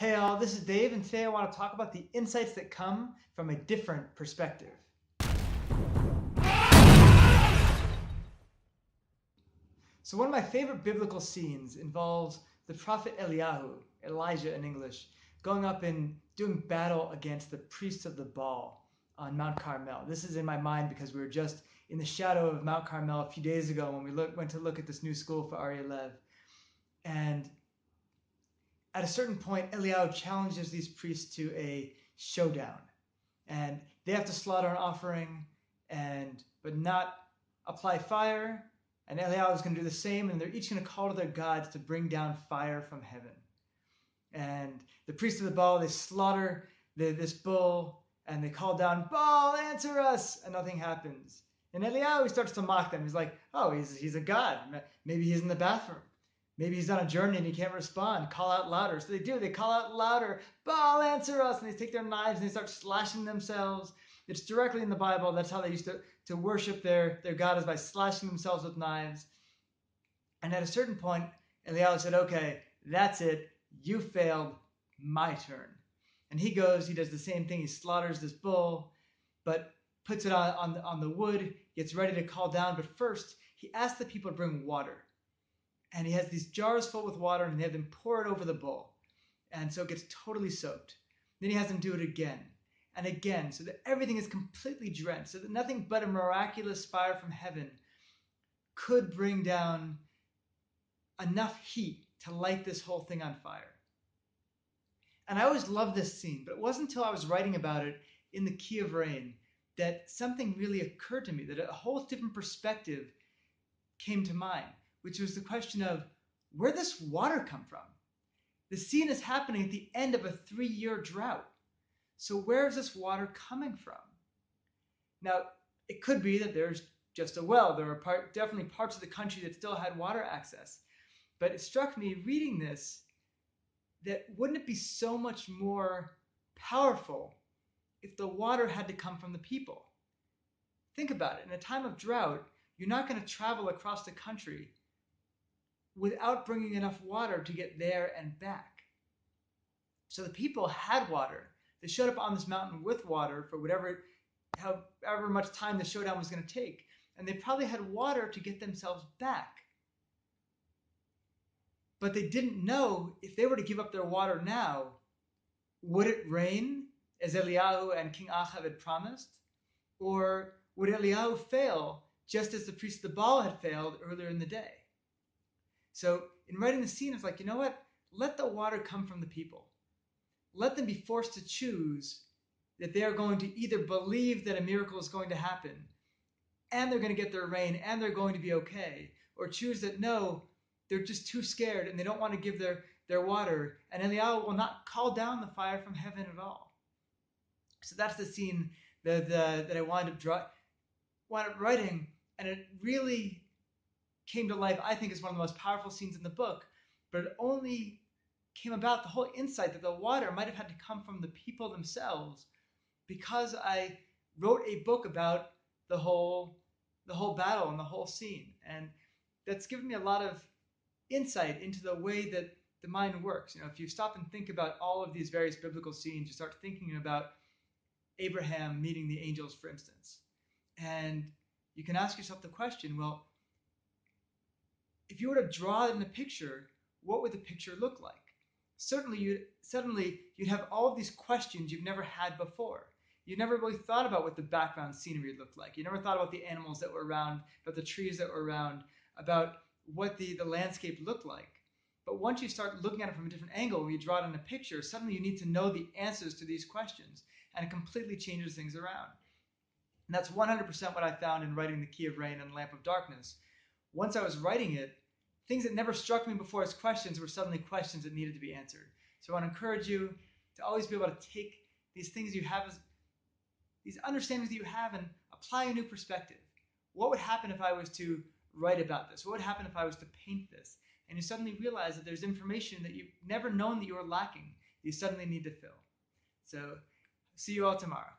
Hey all, this is Dave, and today I want to talk about the insights that come from a different perspective. So, one of my favorite biblical scenes involves the prophet Eliyahu, Elijah in English, going up and doing battle against the priests of the Baal on Mount Carmel. This is in my mind because we were just in the shadow of Mount Carmel a few days ago when we went to look at this new school for Ari Lev. And at a certain point, Eliyahu challenges these priests to a showdown. And they have to slaughter an offering but not apply fire. And Eliyahu is going to do the same, and they're each going to call to their gods to bring down fire from heaven. And the priests of the Baal, they slaughter this bull, and they call down, "Baal, answer us!" And nothing happens. And Eliyahu starts to mock them. He's like, "Oh, he's a god. Maybe he's in the bathroom. Maybe he's on a journey and he can't respond. Call out louder." So they do. They call out louder. "Baal, answer us!" And they take their knives and they start slashing themselves. It's directly in the Bible. That's how they used to worship their God, is by slashing themselves with knives. And at a certain point, Eliyahu said, "Okay, that's it. You failed. My turn." And he goes, he does the same thing. He slaughters this bull, but puts it on the wood, gets ready to call down. But first, he asks the people to bring water. And he has these jars filled with water, and they have them pour it over the bull. And so it gets totally soaked. Then he has them do it again and again, so that everything is completely drenched, so that nothing but a miraculous fire from heaven could bring down enough heat to light this whole thing on fire. And I always loved this scene, but it wasn't until I was writing about it in the Key of Rain that something really occurred to me, that a whole different perspective came to mind, which was the question of where this water come from. The scene is happening at the end of a 3-year drought. So where is this water coming from? Now, it could be that there's just a well. There are definitely parts of the country that still had water access. But it struck me reading this that wouldn't it be so much more powerful if the water had to come from the people? Think about it. In a time of drought, you're not going to travel across the country without bringing enough water to get there and back. So the people had water. They showed up on this mountain with water for however much time the showdown was going to take. And they probably had water to get themselves back. But they didn't know if they were to give up their water now, would it rain as Eliyahu and King Ahab had promised? Or would Eliyahu fail just as the priests of the Baal had failed earlier in the day? So in writing the scene, it's like, you know what? Let the water come from the people. Let them be forced to choose that they are going to either believe that a miracle is going to happen and they're going to get their rain and they're going to be okay, or choose that no, they're just too scared and they don't want to give their water, and Eliyahu will not call down the fire from heaven at all. So that's the scene that I wound up writing, and it really came to life, I think, as one of the most powerful scenes in the book, but it only came about, the whole insight that the water might have had to come from the people themselves, because I wrote a book about the whole battle and the whole scene. And that's given me a lot of insight into the way that the mind works. If you stop and think about all of these various biblical scenes, you start thinking about Abraham meeting the angels, for instance. And you can ask yourself the question, well, if you were to draw it in a picture, what would the picture look like? Suddenly you'd have all of these questions you've never had before. You never really thought about what the background scenery looked like. You never thought about the animals that were around, about the trees that were around, about what the landscape looked like. But once you start looking at it from a different angle, when you draw it in a picture, suddenly you need to know the answers to these questions, and it completely changes things around. And that's 100% what I found in writing The Key of Rain and Lamp of Darkness. Once I was writing it, things that never struck me before as questions were suddenly questions that needed to be answered. So I want to encourage you to always be able to take these things you have, these understandings that you have, and apply a new perspective. What would happen if I was to write about this? What would happen if I was to paint this? And you suddenly realize that there's information that you've never known that you were lacking, that you suddenly need to fill. So see you all tomorrow.